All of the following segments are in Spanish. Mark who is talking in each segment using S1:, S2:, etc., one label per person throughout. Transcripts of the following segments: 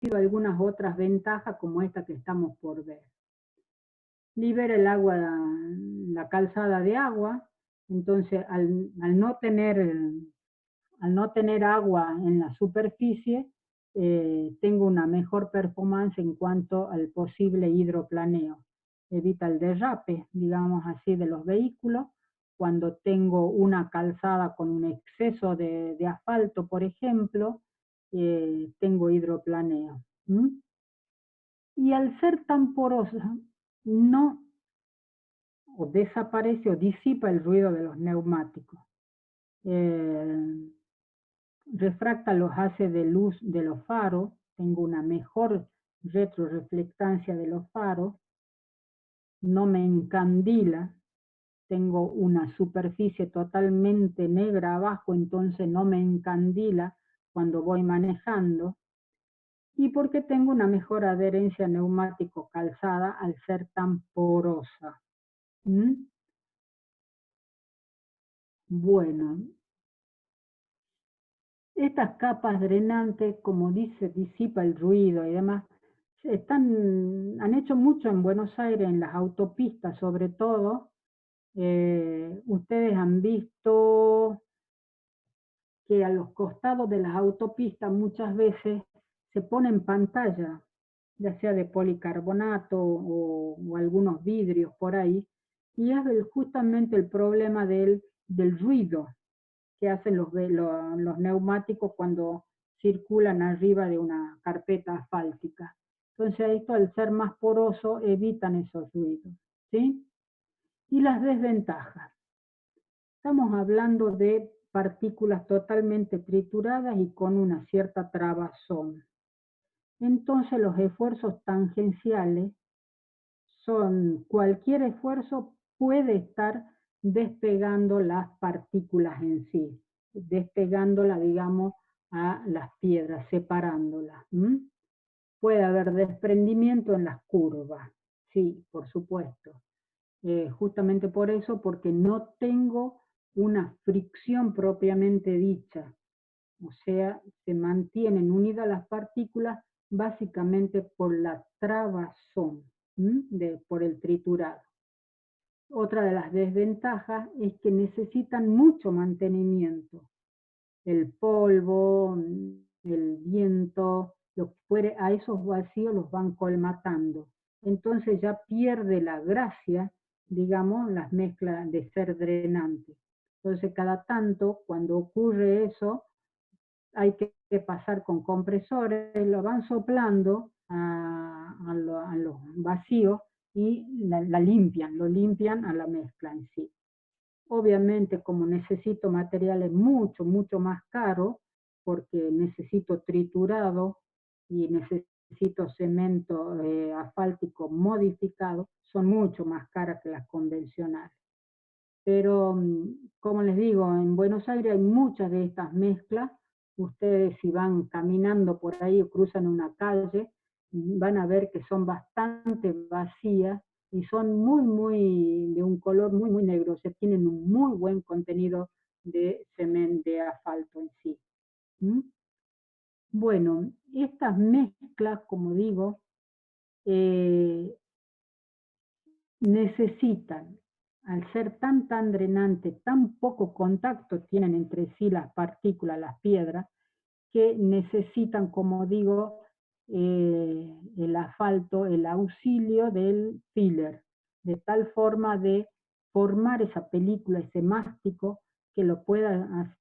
S1: algunas otras ventajas como esta que estamos por ver. Libera el agua, la calzada de agua, entonces al no tener agua en la superficie, tengo una mejor performance en cuanto al posible hidroplaneo. Evita el derrape, digamos así, de los vehículos. Cuando tengo una calzada con un exceso de asfalto, por ejemplo, tengo hidroplaneo. Y al ser tan porosa, no o desaparece o disipa el ruido de los neumáticos. Refracta los haces de luz de los faros, tengo una mejor retroreflectancia de los faros, no me encandila, tengo una superficie totalmente negra abajo, entonces no me encandila cuando voy manejando, y porque tengo una mejor adherencia neumático-calzada al ser tan porosa. Bueno, estas capas drenantes, como dice, disipa el ruido y demás, han hecho mucho en Buenos Aires, en las autopistas sobre todo. Ustedes han visto que a los costados de las autopistas muchas veces se ponen pantalla, ya sea de policarbonato o algunos vidrios por ahí, y es justamente el problema del ruido que hacen los neumáticos cuando circulan arriba de una carpeta asfáltica. Entonces esto, al ser más poroso, evitan esos ruidos, ¿sí? Y las desventajas. Estamos hablando de partículas totalmente trituradas y con una cierta trabazón. Entonces los esfuerzos tangenciales cualquier esfuerzo puede estar despegando las partículas en sí, despegándolas, digamos, a las piedras, separándolas. Puede haber desprendimiento en las curvas, sí, por supuesto. Justamente por eso, porque no tengo una fricción propiamente dicha. O sea, se mantienen unidas las partículas básicamente por la trabazón, por el triturado. Otra de las desventajas es que necesitan mucho mantenimiento. El polvo, el viento, lo que fuere, a esos vacíos los van colmatando. Entonces ya pierde la gracia, digamos, las mezclas de ser drenante. Entonces cada tanto, cuando ocurre eso, hay que pasar con compresores, lo van soplando a los vacíos y lo limpian a la mezcla en sí. Obviamente, como necesito materiales mucho, mucho más caros, porque necesito triturado y necesito cemento asfáltico modificado, son mucho más caras que las convencionales. Pero, como les digo, en Buenos Aires hay muchas de estas mezclas. Ustedes, si van caminando por ahí o cruzan una calle, van a ver que son bastante vacías y son de un color muy, muy negro. O sea, tienen un muy buen contenido de cemento, de asfalto en sí. Bueno, estas mezclas, como digo, necesitan, al ser tan drenante, tan poco contacto tienen entre sí las partículas, las piedras, que necesitan, como digo, el asfalto, el auxilio del filler, de tal forma de formar esa película, ese mástico, que lo pueda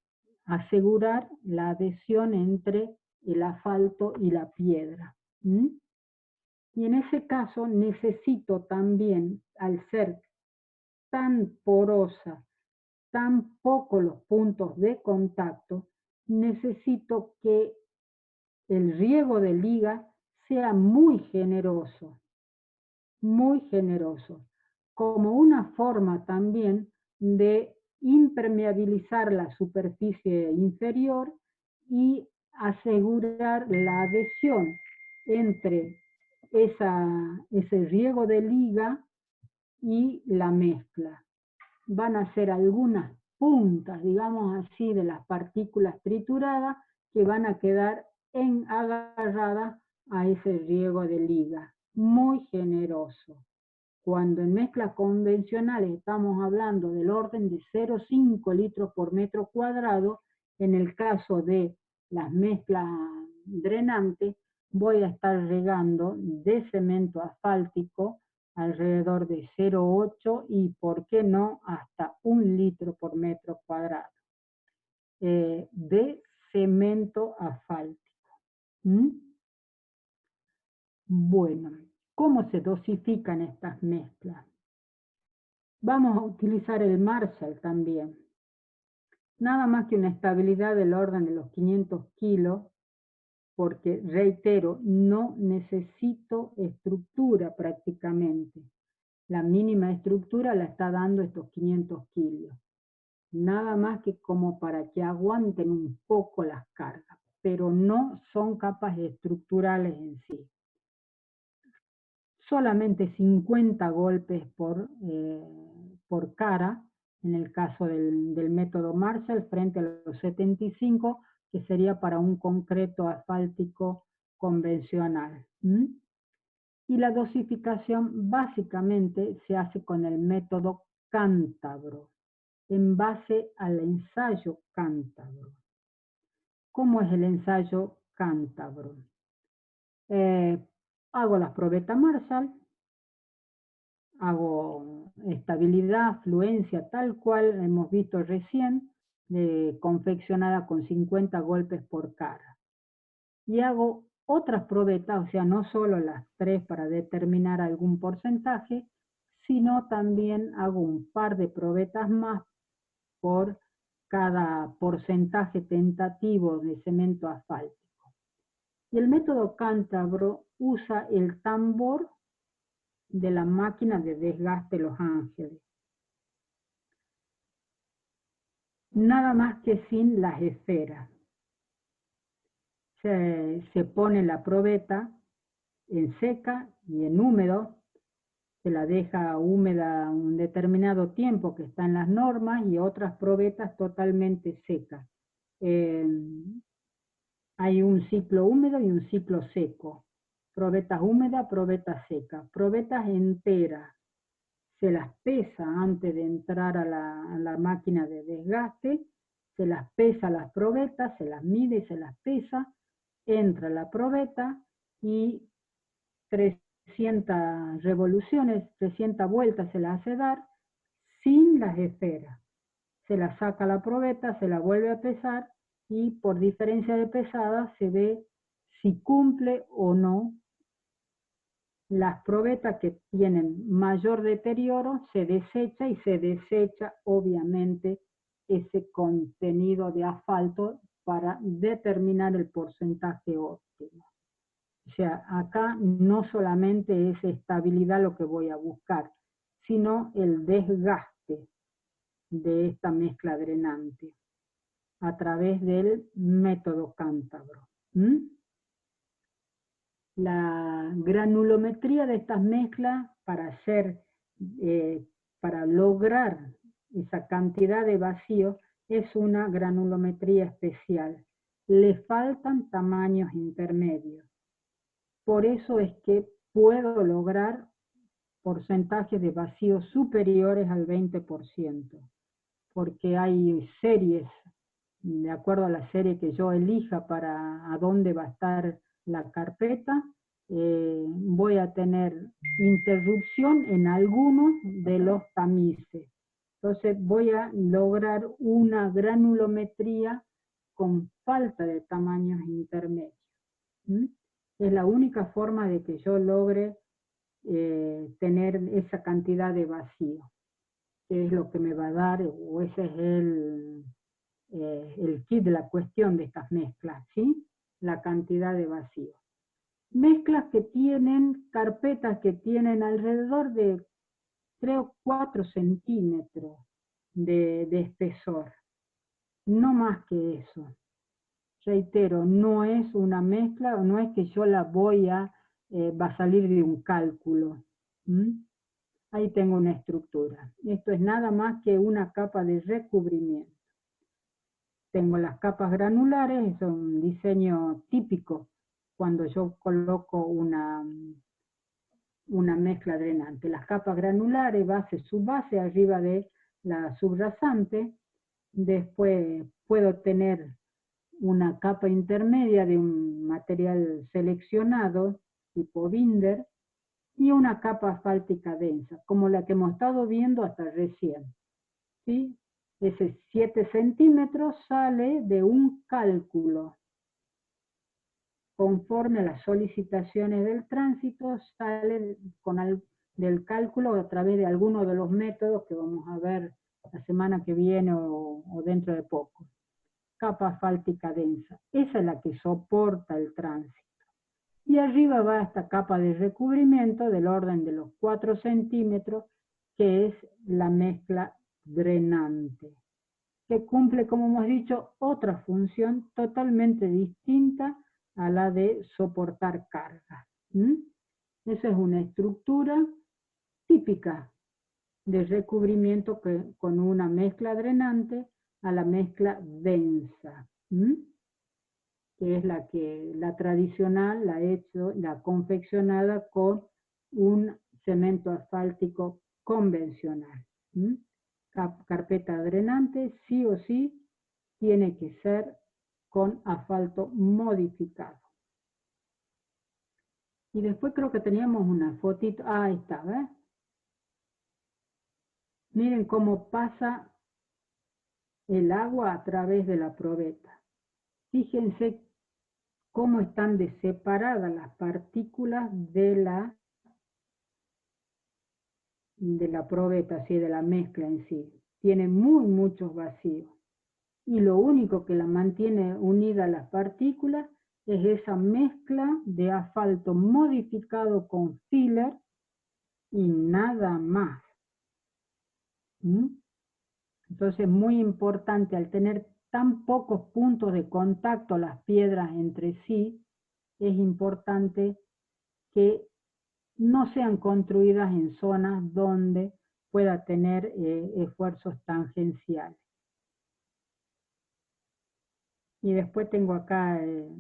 S1: asegurar la adhesión entre el asfalto y la piedra. Y en ese caso necesito también, al ser tan porosa, tan poco los puntos de contacto, necesito que el riego de liga sea muy generoso, como una forma también de impermeabilizar la superficie inferior y asegurar la adhesión entre ese riego de liga y la mezcla. Van a ser algunas puntas, digamos así, de las partículas trituradas que van a quedar agarradas a ese riego de liga, muy generoso. Cuando en mezclas convencionales estamos hablando del orden de 0,5 litros por metro cuadrado, en el caso de las mezclas drenantes, voy a estar regando de cemento asfáltico alrededor de 0,8 y, por qué no, hasta 1 litro por metro cuadrado de cemento asfáltico. ¿Mm? Bueno, ¿cómo se dosifican estas mezclas? Vamos a utilizar el Marshall también. Nada más que una estabilidad del orden de los 500 kilos, porque, reitero, no necesito estructura prácticamente. La mínima estructura la está dando estos 500 kilos. Nada más que como para que aguanten un poco las cargas, pero no son capas estructurales en sí. Solamente 50 golpes por cara, en el caso del método Marshall, frente a los 75, que sería para un concreto asfáltico convencional. Y la dosificación básicamente se hace con el método cántabro, en base al ensayo cántabro. ¿Cómo es el ensayo cántabro? Hago las probetas Marshall, hago estabilidad, fluencia, tal cual hemos visto recién, confeccionada con 50 golpes por cara. Y hago otras probetas, o sea, no solo las 3 para determinar algún porcentaje, sino también hago un par de probetas más por cada porcentaje tentativo de cemento asfáltico. Y el método cántabro usa el tambor de la máquina de desgaste Los Ángeles. Nada más que sin las esferas. Se pone la probeta en seca y en húmedo, se la deja húmeda un determinado tiempo que está en las normas, y otras probetas totalmente secas. Hay un ciclo húmedo y un ciclo seco. Probetas húmedas, probetas secas. Probetas enteras. Se las pesa antes de entrar a la máquina de desgaste, se las pesa las probetas, se las mide y se las pesa, entra la probeta y 300 revoluciones, 300 vueltas se las hace dar sin las esferas. Se la saca la probeta, se la vuelve a pesar y por diferencia de pesada se ve si cumple o no. Las probetas que tienen mayor deterioro se desecha, y se desecha obviamente ese contenido de asfalto para determinar el porcentaje óptimo. O sea, acá no solamente es estabilidad lo que voy a buscar, sino el desgaste de esta mezcla drenante a través del método cántabro. La granulometría de estas mezclas para lograr esa cantidad de vacío es una granulometría especial. Le faltan tamaños intermedios. Por eso es que puedo lograr porcentajes de vacío superiores al 20%, porque hay series, de acuerdo a la serie que yo elija para a dónde va a estar la carpeta, voy a tener interrupción en algunos de los tamices. Entonces voy a lograr una granulometría con falta de tamaños intermedios. Es la única forma de que yo logre tener esa cantidad de vacío, que es lo que me va a dar, o ese es el kit de la cuestión de estas mezclas, ¿sí? La cantidad de vacío. Mezclas que tienen, carpetas que tienen alrededor de 3 o 4 centímetros de espesor, no más que eso. Reitero, no es una mezcla, no es que yo la va a salir de un cálculo. Ahí tengo una estructura. Esto es nada más que una capa de recubrimiento. Tengo las capas granulares, es un diseño típico cuando yo coloco una mezcla drenante. Las capas granulares, base, subbase, arriba de la subrasante. Después puedo tener una capa intermedia de un material seleccionado, tipo binder, y una capa asfáltica densa, como la que hemos estado viendo hasta recién. ¿Sí? Ese 7 centímetros sale de un cálculo. Conforme a las solicitaciones del tránsito, sale del cálculo a través de alguno de los métodos que vamos a ver la semana que viene o dentro de poco. Capa asfáltica densa, esa es la que soporta el tránsito. Y arriba va esta capa de recubrimiento del orden de los 4 centímetros, que es la mezcla drenante, que cumple, como hemos dicho, otra función totalmente distinta a la de soportar carga. Esa es una estructura típica de recubrimiento con una mezcla drenante a la mezcla densa, que es la tradicional, la confeccionada con un cemento asfáltico convencional. Carpeta drenante, sí o sí, tiene que ser con asfalto modificado. Y después creo que teníamos una fotito, ahí está, ¿ves? Miren cómo pasa el agua a través de la probeta. Fíjense cómo están separadas las partículas de la probeta, así de la mezcla en sí. Tiene muchos vacíos. Y lo único que la mantiene unida a las partículas es esa mezcla de asfalto modificado con filler y nada más. Entonces, muy importante, al tener tan pocos puntos de contacto las piedras entre sí, es importante que no sean construidas en zonas donde pueda tener esfuerzos tangenciales. Y después tengo acá el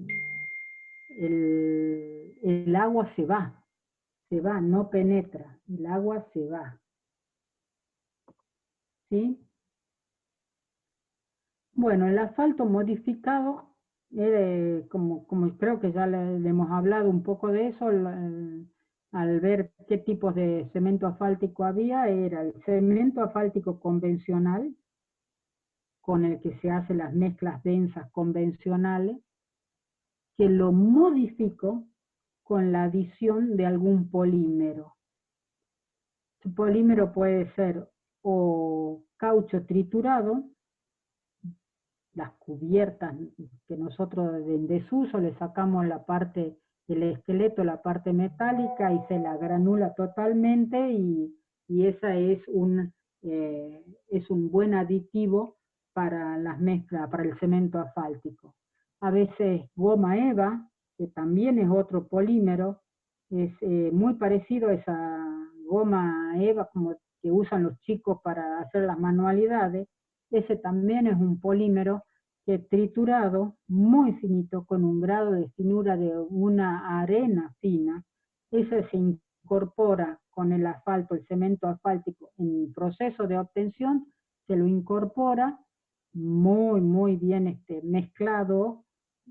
S1: agua se va, no penetra, el agua se va. ¿Sí? Bueno, el asfalto modificado, como creo que ya le hemos hablado un poco de eso, al ver qué tipos de cemento asfáltico había, era el cemento asfáltico convencional, con el que se hacen las mezclas densas convencionales, que lo modifico con la adición de algún polímero. Este polímero puede ser o caucho triturado, las cubiertas que nosotros en desuso le sacamos la parte del esqueleto, la parte metálica, y se la granula totalmente, y esa es un buen aditivo para las mezclas, para el cemento asfáltico. A veces goma eva, que también es otro polímero, es muy parecido a esa goma eva como que usan los chicos para hacer las manualidades. Ese también es un polímero que triturado, muy finito, con un grado de finura de una arena fina, ese se incorpora con el asfalto, el cemento asfáltico, en el proceso de obtención, se lo incorpora muy bien mezclado,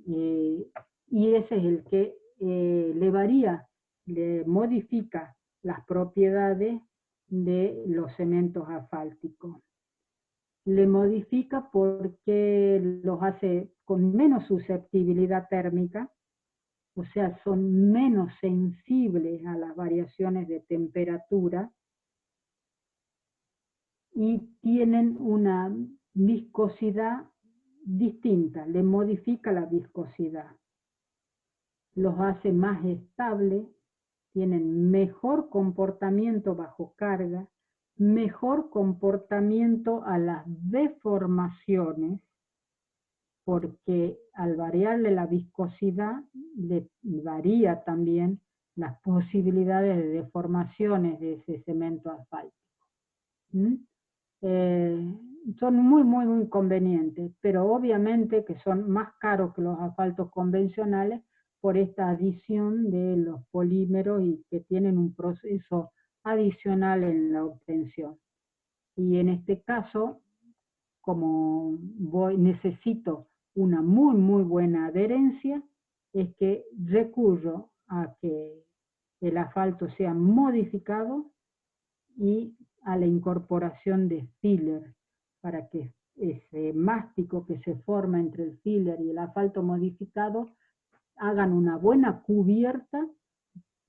S1: y ese es el que le varía, le modifica las propiedades de los cementos asfálticos. Le modifica porque los hace con menos susceptibilidad térmica, o sea, son menos sensibles a las variaciones de temperatura, y tienen una viscosidad distinta, le modifica la viscosidad. Los hace más estables, tienen mejor comportamiento bajo carga, mejor comportamiento a las deformaciones, porque al variarle la viscosidad, le varía también las posibilidades de deformaciones de ese cemento asfáltico. Son muy convenientes, pero obviamente que son más caros que los asfaltos convencionales, por esta adición de los polímeros y que tienen un proceso adicional en la obtención. Y en este caso, como necesito una muy buena adherencia, es que recurro a que el asfalto sea modificado y a la incorporación de filler, para que ese mástico que se forma entre el filler y el asfalto modificado hagan una buena cubierta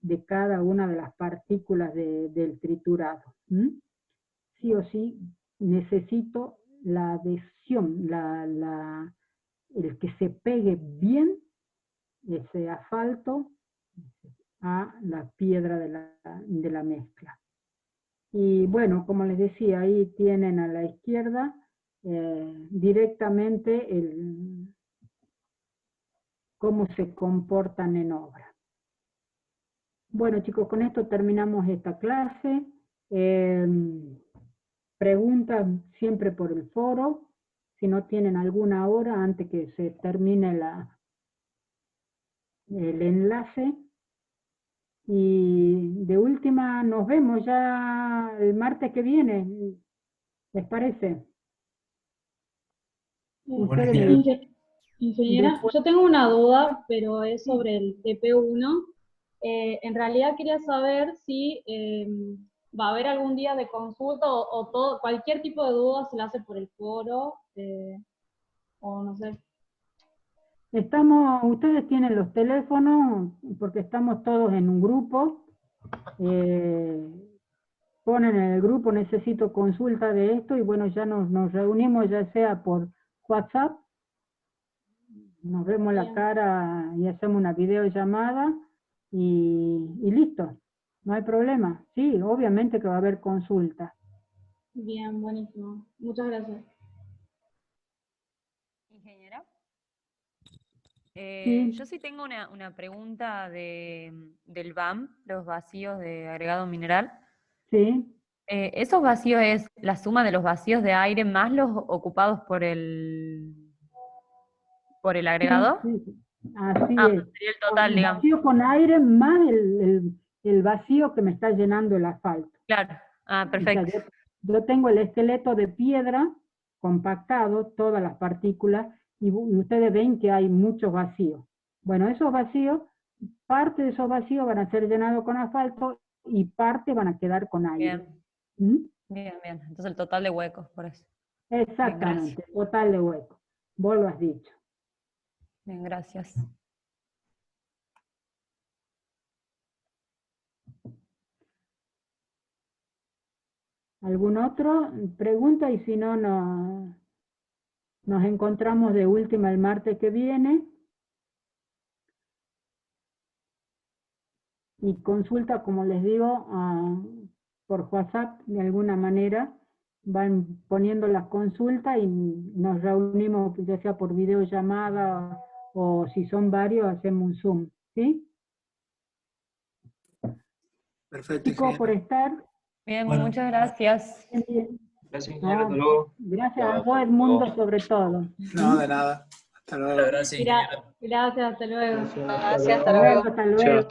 S1: de cada una de las partículas del triturado. Sí o sí necesito la adhesión, el que se pegue bien ese asfalto a la piedra de la mezcla. Y bueno, como les decía, ahí tienen a la izquierda directamente cómo se comportan en obra. Bueno chicos, con esto terminamos esta clase. Preguntas siempre por el foro, si no tienen alguna hora antes que se termine el enlace. Y de última nos vemos ya el martes que viene, ¿les parece?
S2: Ingeniera,
S1: Después,
S2: yo tengo una duda, pero es sobre el TP1. En realidad quería saber si va a haber algún día de consulta o todo, cualquier tipo de duda se la hace por el foro, o no sé.
S1: ustedes tienen los teléfonos, porque estamos todos en un grupo, ponen en el grupo necesito consulta de esto, y bueno, ya nos reunimos ya sea por WhatsApp, nos vemos la cara y hacemos una videollamada y listo, no hay problema. Sí, obviamente que va a haber consulta.
S2: Bien, buenísimo. Muchas gracias.
S3: Ingeniera.
S1: Sí.
S3: Yo sí tengo una pregunta del VAM, los vacíos de agregado mineral.
S1: Sí.
S3: ¿Esos vacíos es la suma de los vacíos de aire más los ocupados por el agregado?
S1: Sí, sí. Así es.
S3: Sería el total,
S1: El
S3: digamos.
S1: vacío con aire más el vacío que me está llenando el asfalto.
S3: Claro, perfecto.
S1: O sea, yo tengo el esqueleto de piedra compactado, todas las partículas, y ustedes ven que hay muchos vacíos. Bueno, esos vacíos, parte de esos vacíos van a ser llenados con asfalto y parte van a quedar con aire.
S3: Bien, bien. Entonces el total de huecos, por eso.
S1: Exactamente, total de hueco. Vos lo has dicho.
S3: Bien, gracias.
S1: ¿Algún otro? Pregunta, y si no, nos encontramos de última el martes que viene. Y consulta, como les digo, por WhatsApp, de alguna manera, van poniendo las consultas y nos reunimos, ya sea por videollamada o si son varios, hacemos un Zoom, ¿sí?
S4: Perfecto,
S1: Chicos, por estar.
S3: Bien, bueno, muchas gracias.
S1: Bien.
S4: Gracias, ingeniero. Hasta luego.
S1: Gracias a vos, Edmundo, sobre todo.
S4: No, de nada. Hasta luego.
S2: Gracias, hasta luego.
S3: Gracias, hasta luego.
S1: Hasta luego.